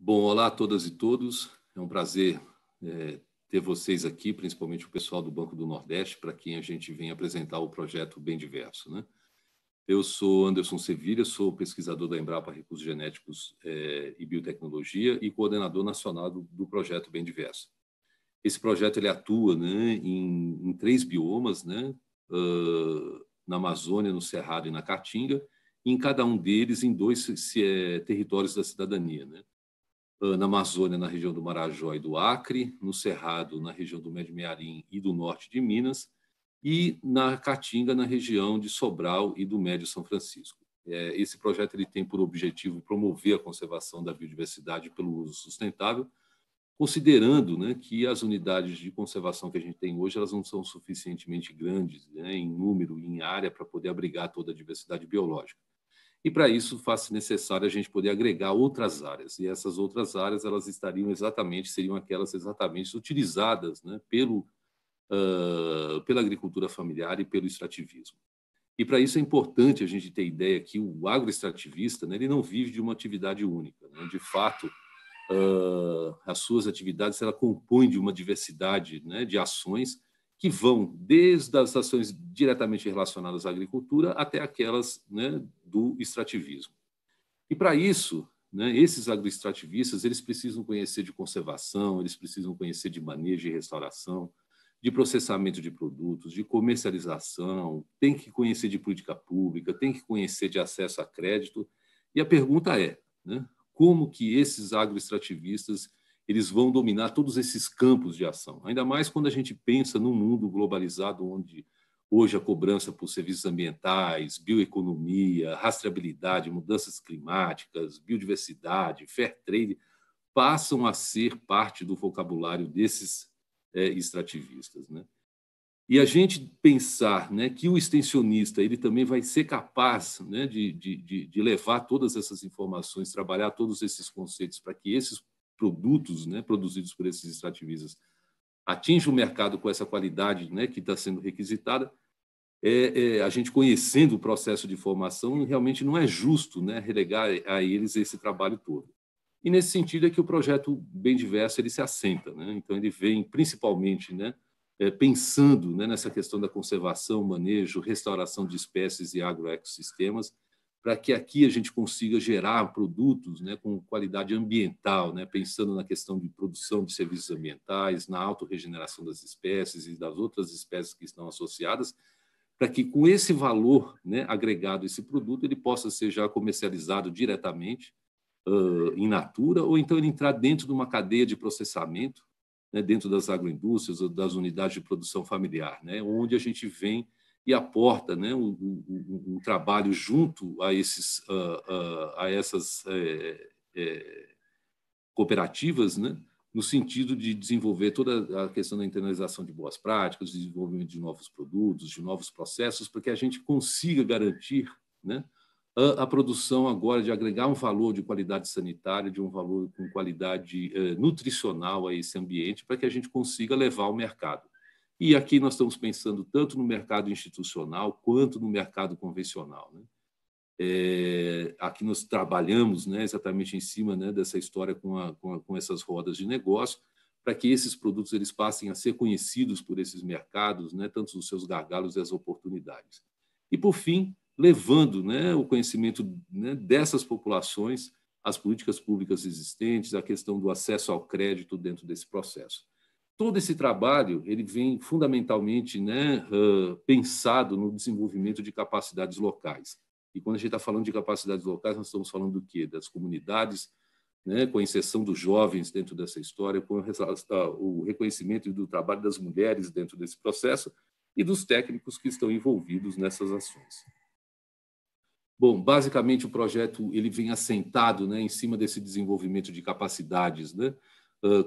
Bom, olá a todas e todos. É um prazer ter vocês aqui, principalmente o pessoal do Banco do Nordeste, para quem a gente vem apresentar o projeto Bem Diverso, né? Eu sou Anderson Sevilha, sou pesquisador da Embrapa Recursos Genéticos e Biotecnologia e coordenador nacional do projeto Bem Diverso. Esse projeto ele atua, né, em 3 biomas, né, na Amazônia, no Cerrado e na Caatinga, e em cada um deles em 2 territórios da cidadania, né? Na Amazônia, na região do Marajó e do Acre, no Cerrado, na região do Médio Mearim e do norte de Minas, e na Caatinga, na região de Sobral e do Médio São Francisco. Esse projeto ele tem por objetivo promover a conservação da biodiversidade pelo uso sustentável, considerando, né, que as unidades de conservação que a gente tem hoje elas não são suficientemente grandes, né, em número e em área para poder abrigar toda a diversidade biológica. E para isso faz-se necessário a gente poder agregar outras áreas, e essas outras áreas elas seriam aquelas exatamente utilizadas, né, pela agricultura familiar e pelo extrativismo. E para isso é importante a gente ter ideia que o agroextrativista, né, ele não vive de uma atividade única, né? De fato, as suas atividades ela compõem de uma diversidade, né, de ações que vão desde as ações diretamente relacionadas à agricultura até aquelas, né, do extrativismo. E para isso, né, esses agroextrativistas eles precisam conhecer de conservação, eles precisam conhecer de manejo e restauração, de processamento de produtos, de comercialização, tem que conhecer de política pública, tem que conhecer de acesso a crédito. E a pergunta é, né, como que esses agroextrativistas eles vão dominar todos esses campos de ação? Ainda mais quando a gente pensa num mundo globalizado onde hoje a cobrança por serviços ambientais, bioeconomia, rastreabilidade, mudanças climáticas, biodiversidade, fair trade, passam a ser parte do vocabulário desses extrativistas, né? E a gente pensar, né, que o extensionista ele também vai ser capaz, né, de levar todas essas informações, trabalhar todos esses conceitos para que esses produtos, né, produzidos por esses extrativistas atinjam o mercado com essa qualidade, né, que está sendo requisitada, a gente conhecendo o processo de formação, realmente não é justo, né, relegar a eles esse trabalho todo. E nesse sentido é que o projeto Bem Diverso ele se assenta, né? Então ele vem principalmente, né, pensando, né, nessa questão da conservação, manejo, restauração de espécies e agroecossistemas, para que aqui a gente consiga gerar produtos, né, com qualidade ambiental, né, pensando na questão de produção de serviços ambientais, na autorregeneração das espécies e das outras espécies que estão associadas, para que com esse valor, né, agregado esse produto ele possa ser já comercializado diretamente in natura, ou então ele entrar dentro de uma cadeia de processamento, né, dentro das agroindústrias ou das unidades de produção familiar, né, onde a gente vem e aporta, né, um trabalho junto a essas cooperativas, né, no sentido de desenvolver toda a questão da internalização de boas práticas, desenvolvimento de novos produtos, de novos processos, para que a gente consiga garantir, né, a produção agora de agregar um valor de qualidade sanitária, de um valor com qualidade nutricional a esse ambiente, para que a gente consiga levar ao mercado. E aqui nós estamos pensando tanto no mercado institucional quanto no mercado convencional, né? Aqui nós trabalhamos, né, exatamente em cima, né, dessa história com essas rodas de negócio, para que esses produtos eles passem a ser conhecidos por esses mercados, né, tanto os seus gargalos e as oportunidades. E, por fim, levando, né, o conhecimento, né, dessas populações às políticas públicas existentes, a questão do acesso ao crédito dentro desse processo. Todo esse trabalho ele vem fundamentalmente, né, pensado no desenvolvimento de capacidades locais. E quando a gente está falando de capacidades locais, nós estamos falando do quê? Das comunidades, né, com a inserção dos jovens dentro dessa história, com o reconhecimento do trabalho das mulheres dentro desse processo e dos técnicos que estão envolvidos nessas ações. Bom, basicamente o projeto ele vem assentado, né, em cima desse desenvolvimento de capacidades, né,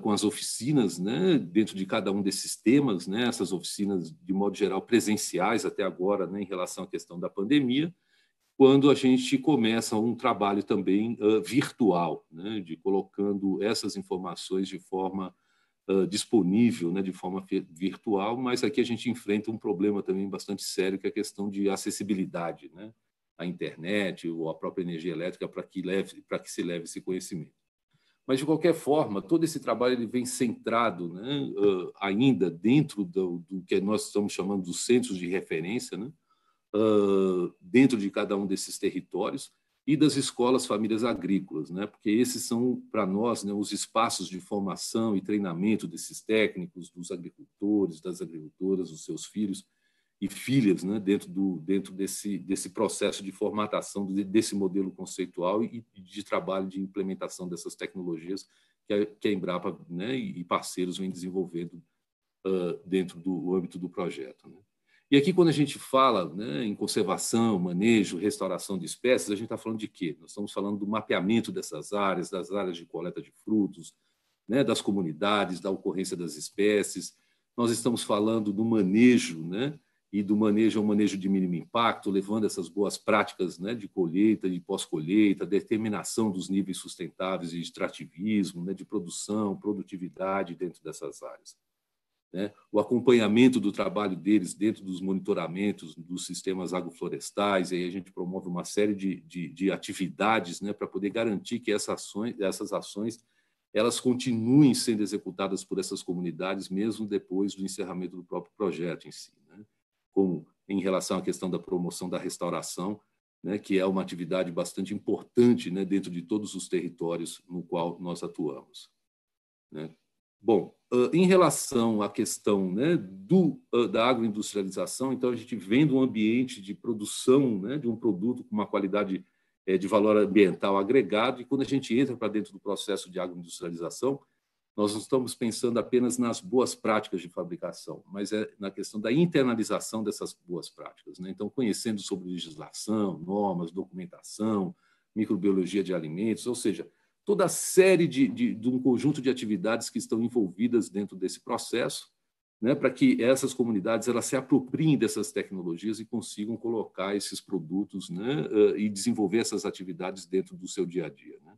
com as oficinas, né, dentro de cada um desses temas, né, essas oficinas de modo geral presenciais até agora, né, em relação à questão da pandemia, quando a gente começa um trabalho também virtual, né, de colocando essas informações de forma disponível, né, de forma virtual, mas aqui a gente enfrenta um problema também bastante sério, que é a questão de acessibilidade, né, à internet ou à própria energia elétrica para que se leve esse conhecimento. Mas, de qualquer forma, todo esse trabalho ele vem centrado, né, ainda dentro do que nós estamos chamando dos centros de referência, né, dentro de cada um desses territórios, e das escolas famílias agrícolas, né, porque esses são, para nós, né, os espaços de formação e treinamento desses técnicos, dos agricultores, das agricultoras, dos seus filhos e filhas, né, dentro desse processo de formatação desse modelo conceitual e de trabalho de implementação dessas tecnologias que a Embrapa, né, e parceiros vêm desenvolvendo dentro do âmbito do projeto, né. E aqui, quando a gente fala, né, em conservação, manejo, restauração de espécies, a gente está falando de quê? Nós estamos falando do mapeamento dessas áreas, das áreas de coleta de frutos, né, das comunidades, da ocorrência das espécies. Nós estamos falando do manejo, né, e do manejo é um manejo de mínimo impacto, levando essas boas práticas, né, de colheita e pós-colheita, determinação dos níveis sustentáveis de extrativismo, né, de produção, produtividade dentro dessas áreas, né? O acompanhamento do trabalho deles dentro dos monitoramentos dos sistemas agroflorestais, e aí a gente promove uma série de atividades, né, para poder garantir que essas ações elas continuem sendo executadas por essas comunidades, mesmo depois do encerramento do próprio projeto em si, né? Como em relação à questão da promoção da restauração, né, que é uma atividade bastante importante, né, dentro de todos os territórios no qual nós atuamos, né? Bom, em relação à questão, né, da agroindustrialização, então a gente vem de um ambiente de produção, né, de um produto com uma qualidade de valor ambiental agregado, e quando a gente entra para dentro do processo de agroindustrialização, nós não estamos pensando apenas nas boas práticas de fabricação, mas é na questão da internalização dessas boas práticas, né? Então, conhecendo sobre legislação, normas, documentação, microbiologia de alimentos, ou seja, toda a série de um conjunto de atividades que estão envolvidas dentro desse processo, né, para que essas comunidades elas se apropriem dessas tecnologias e consigam colocar esses produtos, né, e desenvolver essas atividades dentro do seu dia a dia, né?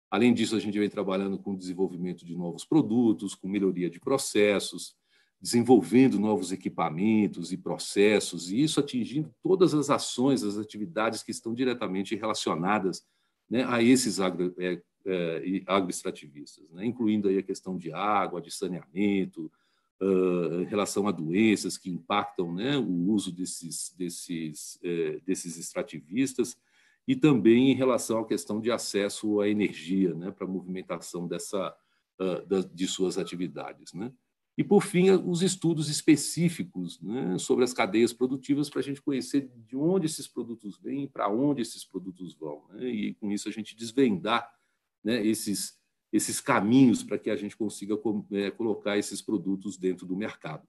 Além disso, a gente vem trabalhando com o desenvolvimento de novos produtos, com melhoria de processos, desenvolvendo novos equipamentos e processos, e isso atingindo todas as ações, as atividades que estão diretamente relacionadas, né, a esses agroextrativistas, né, incluindo aí a questão de água, de saneamento, em relação a doenças que impactam, né, o uso desses extrativistas, e também em relação à questão de acesso à energia, né, para a movimentação de suas atividades, né? E, por fim, os estudos específicos, né, sobre as cadeias produtivas, para a gente conhecer de onde esses produtos vêm e para onde esses produtos vão, né? E, com isso, a gente desvendar, né, esses caminhos para que a gente consiga colocar esses produtos dentro do mercado.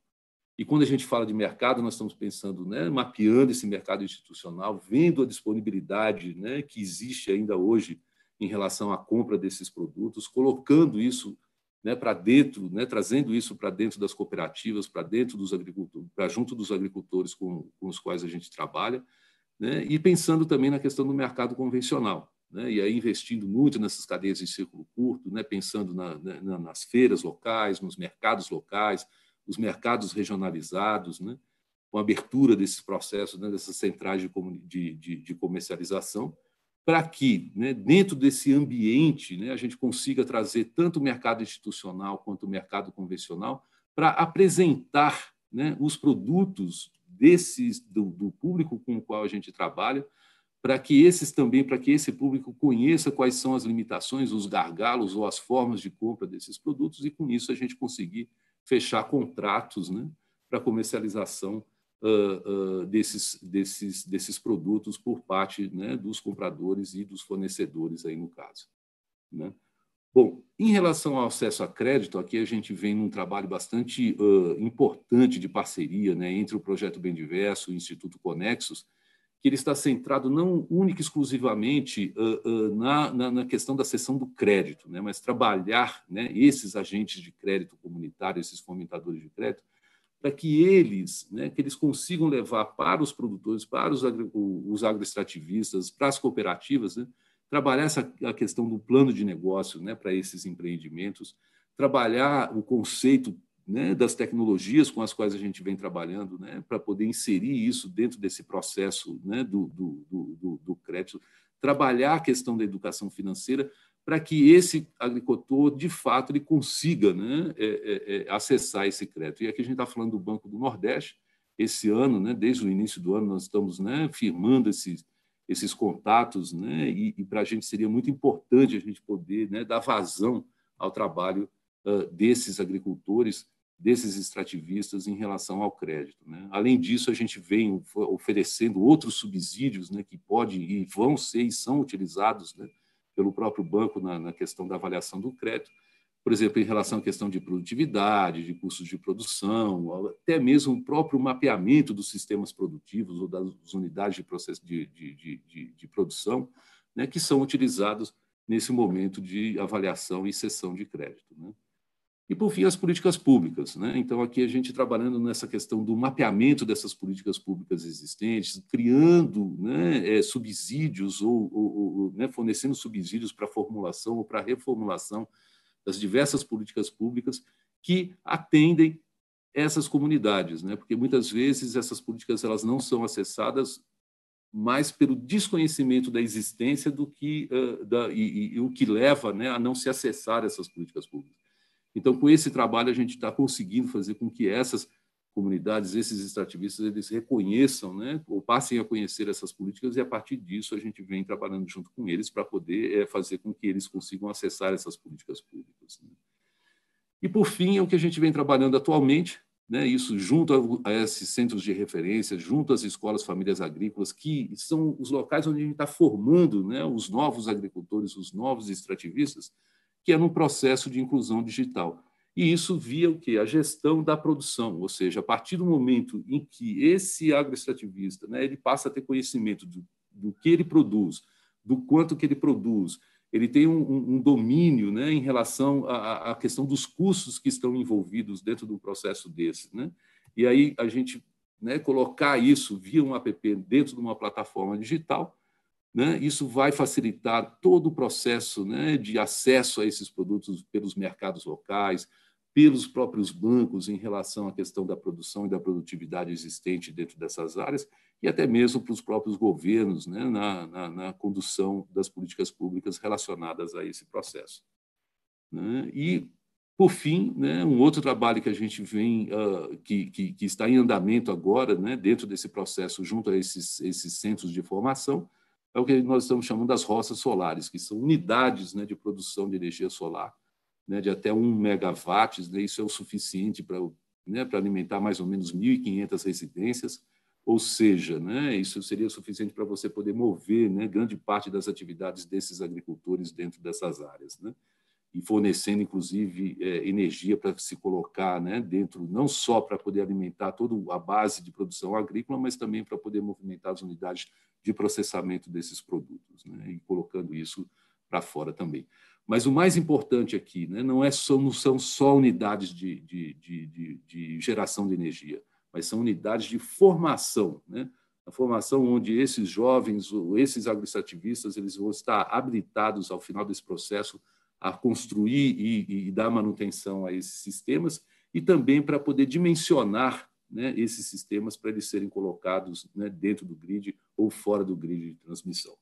E quando a gente fala de mercado, nós estamos pensando, né, mapeando esse mercado institucional, vendo a disponibilidade, né, que existe ainda hoje em relação à compra desses produtos, colocando isso, né, para dentro, né, trazendo isso para dentro das cooperativas, para dentro dos agricultores, para junto dos agricultores com os quais a gente trabalha, né, e pensando também na questão do mercado convencional, né, e aí investindo muito nessas cadeias de círculo curto, né, pensando nas feiras locais, nos mercados locais, os mercados regionalizados, né, com a abertura desses processos, né, dessas centrais de comercialização, para que, né, dentro desse ambiente, né, a gente consiga trazer tanto o mercado institucional quanto o mercado convencional para apresentar, né, os produtos do público com o qual a gente trabalha, para que esse público conheça quais são as limitações, os gargalos ou as formas de compra desses produtos, e com isso a gente conseguir fechar contratos, né, para comercialização desses produtos por parte, né, dos compradores e dos fornecedores, aí no caso, né? Bom, em relação ao acesso a crédito, aqui a gente vem num trabalho bastante importante de parceria, né, entre o Projeto Bem Diverso e o Instituto Conexus, que ele está centrado não única e exclusivamente na questão da cessão do crédito, né, mas trabalhar, né, esses agentes de crédito comunitário, esses fomentadores de crédito, para que eles consigam levar para os produtores, para os agroextrativistas, para as cooperativas, né, trabalhar a questão do plano de negócio, né, para esses empreendimentos, trabalhar o conceito, né, das tecnologias com as quais a gente vem trabalhando, né, para poder inserir isso dentro desse processo, né, do crédito, trabalhar a questão da educação financeira, para que esse agricultor, de fato, ele consiga, né, acessar esse crédito. E aqui a gente está falando do Banco do Nordeste. Esse ano, né, desde o início do ano, nós estamos, né, firmando esses contatos, né, e para a gente seria muito importante a gente poder, né, dar vazão ao trabalho desses agricultores, desses extrativistas em relação ao crédito, né? Além disso, a gente vem oferecendo outros subsídios, né, que podem e vão ser e são utilizados, né, pelo próprio banco na questão da avaliação do crédito, por exemplo, em relação à questão de produtividade, de custos de produção, até mesmo o próprio mapeamento dos sistemas produtivos ou das unidades de processo de produção, né, que são utilizados nesse momento de avaliação e cessão de crédito, né? E, por fim, as políticas públicas, né? Então, aqui a gente trabalhando nessa questão do mapeamento dessas políticas públicas existentes, criando, né, subsídios ou né, fornecendo subsídios para a formulação ou para a reformulação das diversas políticas públicas que atendem essas comunidades, né? Porque muitas vezes essas políticas elas não são acessadas mais pelo desconhecimento da existência do que e o que leva, né, a não se acessar essas políticas públicas. Então, com esse trabalho, a gente está conseguindo fazer com que essas comunidades, esses extrativistas, eles reconheçam, né, ou passem a conhecer essas políticas, e, a partir disso, a gente vem trabalhando junto com eles para poder fazer com que eles consigam acessar essas políticas públicas, né? E, por fim, é o que a gente vem trabalhando atualmente, né, isso junto a esses centros de referência, junto às escolas famílias agrícolas, que são os locais onde a gente está formando, né, os novos agricultores, os novos extrativistas, que é num processo de inclusão digital. E isso via o quê? A gestão da produção, ou seja, a partir do momento em que esse agroextrativista, né, ele passa a ter conhecimento do que ele produz, do quanto que ele produz, ele tem um domínio, né, em relação à questão dos custos que estão envolvidos dentro do processo desse, né? E aí a gente, né, colocar isso via um app dentro de uma plataforma digital, né? Isso vai facilitar todo o processo, né, de acesso a esses produtos pelos mercados locais, pelos próprios bancos em relação à questão da produção e da produtividade existente dentro dessas áreas, e até mesmo para os próprios governos, né, na condução das políticas públicas relacionadas a esse processo, né? E, por fim, né, um outro trabalho que a gente vem, que está em andamento agora, né, dentro desse processo, junto a esses centros de formação, é o que nós estamos chamando das roças solares, que são unidades, né, de produção de energia solar, né, de até 1 megawatts, né, isso é o suficiente para, né, para alimentar mais ou menos 1.500 residências, ou seja, né, isso seria suficiente para você poder mover, né, grande parte das atividades desses agricultores dentro dessas áreas, né, e fornecendo, inclusive, energia para se colocar, né, dentro, não só para poder alimentar toda a base de produção agrícola, mas também para poder movimentar as unidades de processamento desses produtos, né, e colocando isso para fora também. Mas o mais importante aqui, né, não são só unidades de geração de energia, mas são unidades de formação, né? A formação onde esses jovens, esses agroextrativistas, eles vão estar habilitados ao final desse processo a construir e dar manutenção a esses sistemas, e também para poder dimensionar, né, esses sistemas para eles serem colocados, né, dentro do grid ou fora do grid de transmissão.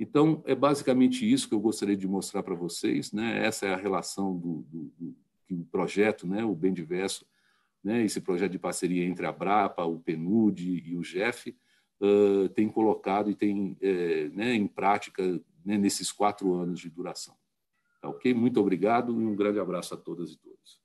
Então, é basicamente isso que eu gostaria de mostrar para vocês, né? Essa é a relação que o projeto, né, o Bem Diverso, né, esse projeto de parceria entre a Brapa, o PNUD e o GEF, tem colocado e tem, né, em prática, né, nesses 4 anos de duração. Tá, ok? Muito obrigado e um grande abraço a todas e todos.